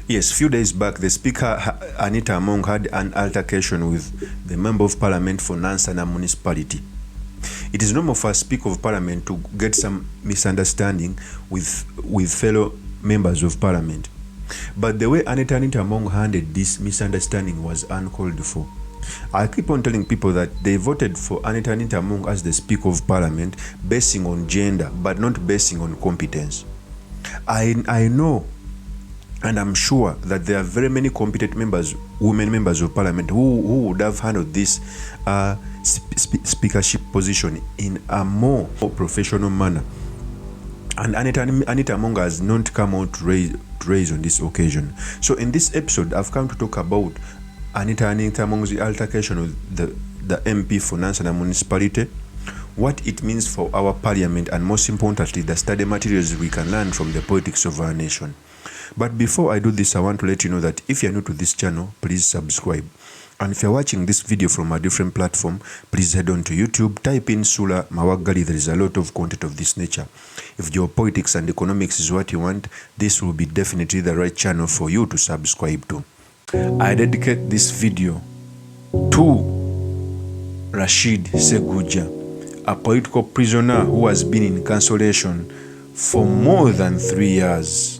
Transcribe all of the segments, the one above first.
Yes, few days back, the Speaker, Anita Among, had an altercation with the Member of Parliament for Nansana municipality. It is normal for a Speaker of Parliament to get some misunderstanding with fellow members of Parliament. But the way Anita Among handled this misunderstanding was uncalled for. I keep on telling people that they voted for Anita Among as the Speaker of Parliament basing on gender, but not basing on competence. I know, and I'm sure that there are very many competent members, women members of Parliament, who would have handled this speakership position in a more professional manner. And Anita Among has not come out to raise on this occasion. So in this episode, I've come to talk about Anita Among's altercation with the MP for Nansana municipality, what it means for our parliament, and most importantly, the study materials we can learn from the politics of our nation. But before I do this, I want to let you know that if you're new to this channel, please subscribe. And if you're watching this video from a different platform, please head on to YouTube, type in Sula Mawagali. There is a lot of content of this nature. If geopolitics and economics is what you want, this will be definitely the right channel for you to subscribe to. I dedicate this video to Rashid Seguja, a political prisoner who has been in cancellation for more than 3 years.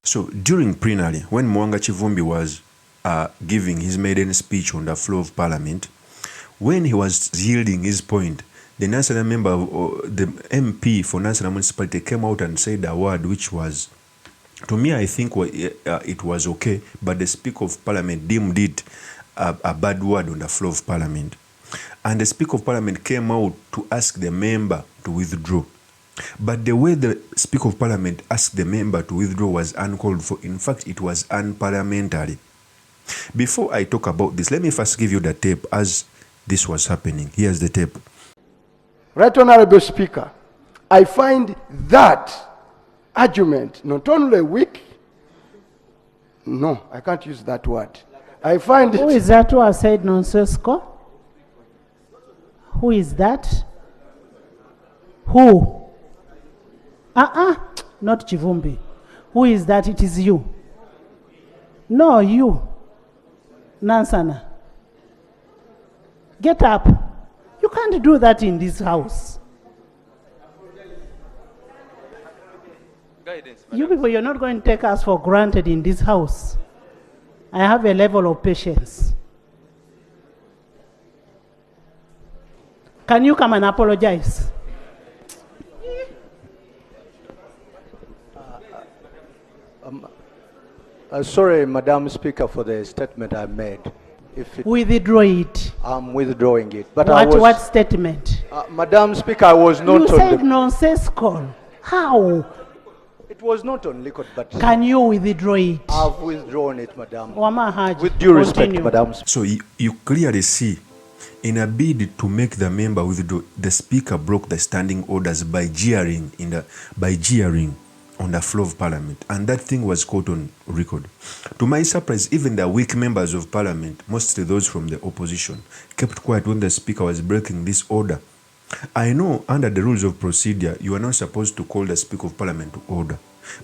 So during plenary, when Mwanga Chivumbi was giving his maiden speech on the floor of Parliament, when he was yielding his point, the national member, the MP for Nansana municipality, came out and said a word which was, to me, I think it was okay, but the Speaker of Parliament deemed it a bad word on the floor of Parliament. And the Speaker of Parliament came out to ask the member to withdraw. But the way the Speaker of Parliament asked the member to withdraw was uncalled for. In fact, it was unparliamentary. Before I talk about this, let me first give you the tape as this was happening. Here's the tape. Right Honorable Speaker, I find that argument not only weak, no, I can't use that word. I find Who it... is that who has said nonsensical? Who is that? Who? Not Chivumbi. Who is that? It is you. No, you. Nansana. Get up. You can't do that in this house. Guidance, You people, you're not going to take us for granted in this house. I have a level of patience. Can you come and apologize? Sorry, Madam Speaker, for the statement I made. Withdraw it. I'm withdrawing it. But What statement? Madam Speaker, I was not You on said the... nonsensical. How? It was not on record, but Can you withdraw it? I've withdrawn it, Madam. Wama Haji, With due respect, continue. Madam. So you clearly see, in a bid to make the member withdraw, the Speaker broke the standing orders by jeering on the floor of Parliament, and that thing was caught on record. To my surprise, even the weak members of Parliament, mostly those from the opposition, kept quiet when the Speaker was breaking this order. I know under the rules of procedure, you are not supposed to call the Speaker of Parliament to order,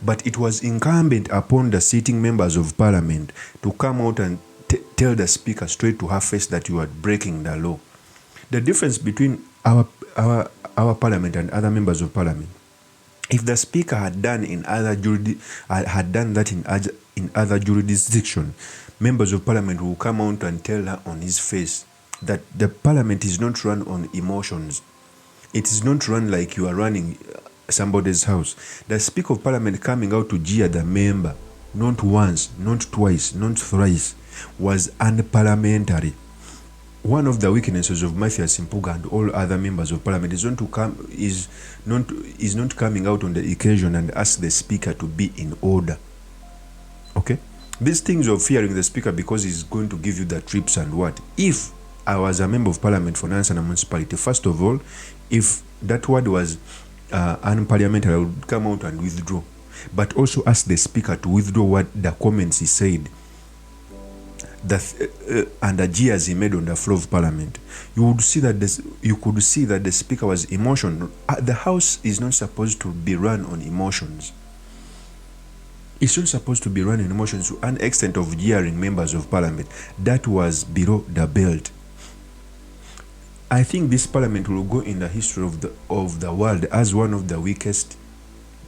but it was incumbent upon the sitting members of Parliament to come out and tell the Speaker straight to her face that you are breaking the law. The difference between our Parliament and other members of Parliament, if the Speaker had done that in other jurisdiction, members of Parliament will come out and tell her on his face that the Parliament is not run on emotions. It is not run like you are running somebody's house. The Speaker of Parliament coming out to jeer the member, not once, not twice, not thrice, was unparliamentary. One of the weaknesses of Matthias Mpuga and all other members of Parliament is not coming out on the occasion and ask the Speaker to be in order. Okay? These things of fearing the Speaker because he's going to give you the trips and what. If I was a member of Parliament for Nansana municipality, first of all, if that word was unparliamentary, I would come out and withdraw. But also ask the Speaker to withdraw what the comments he said. and the jeers he made on the floor of Parliament, you could see that the speaker was emotional. The House is not supposed to be run on emotions. It's not supposed to be run on emotions to an extent of jeering members of Parliament. That was below the belt. I think this Parliament will go in the history of the world as one of the weakest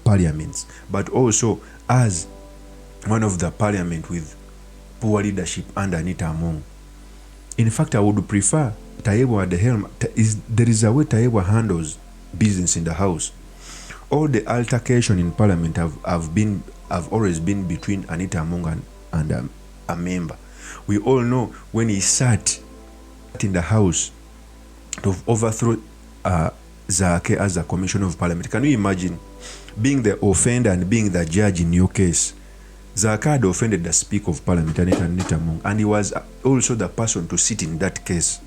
parliaments, but also as one of the parliament with poor leadership under Anita Among. In fact, I would prefer Taiwo at the helm. There is a way Taiwo handles business in the House. All the altercation in Parliament have always been between Anita Among and a member. We all know when he sat in the House to overthrow Zake as a Commissioner of Parliament. Can you imagine being the offender and being the judge in your case? Zake had offended the Speaker of Parliament, Anita Among, and he was also the person to sit in that case.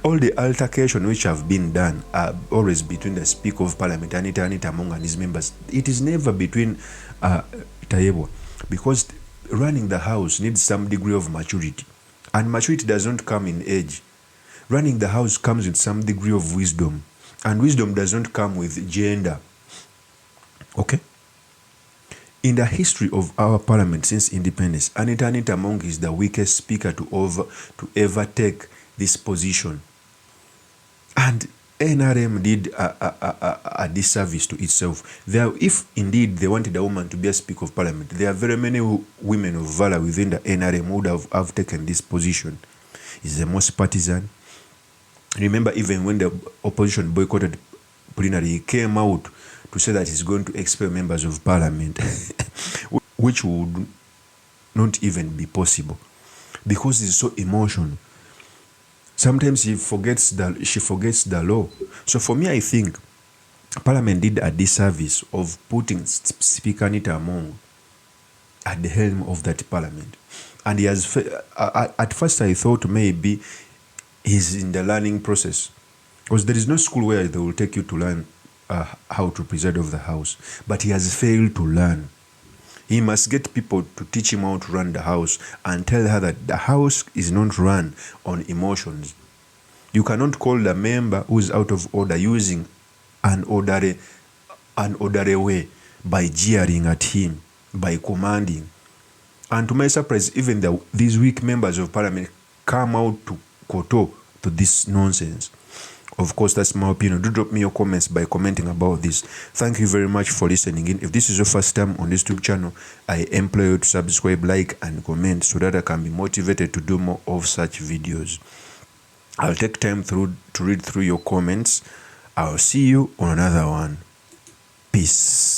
All the altercation which have been done are always between the Speaker of Parliament, Anita Among, and his members. It is never between Taiwo, because running the House needs some degree of maturity, and maturity does not come in age. Running the House comes with some degree of wisdom, and wisdom does not come with gender. Okay? In the history of our Parliament since independence, Anita Among is the weakest speaker to ever take this position. And NRM did a disservice to itself. If indeed they wanted a woman to be a Speaker of Parliament, there are very many women of valor within the NRM who would have taken this position. He's the most partisan. Remember, even when the opposition boycotted plenary, he came out to say that he's going to expel members of Parliament, which would not even be possible because he's so emotional. Sometimes she forgets the law. So for me, I think Parliament did a disservice of putting Speaker Anita Among at the helm of that Parliament. And he has, at first I thought maybe he's in the learning process, because there is no school where they will take you to learn how to preside over the House. But he has failed to learn. He must get people to teach him how to run the House and tell her that the House is not run on emotions. You cannot call the member who is out of order using an orderly way by jeering at him, by commanding. And to my surprise, even these weak members of Parliament come out to kowtow to this nonsense. Of course, that's my opinion. Do drop me your comments by commenting about this. Thank you very much for listening in. If this is your first time on this YouTube channel, I implore you to subscribe, like, and comment so that I can be motivated to do more of such videos. I'll take time to read through your comments. I'll see you on another one. Peace.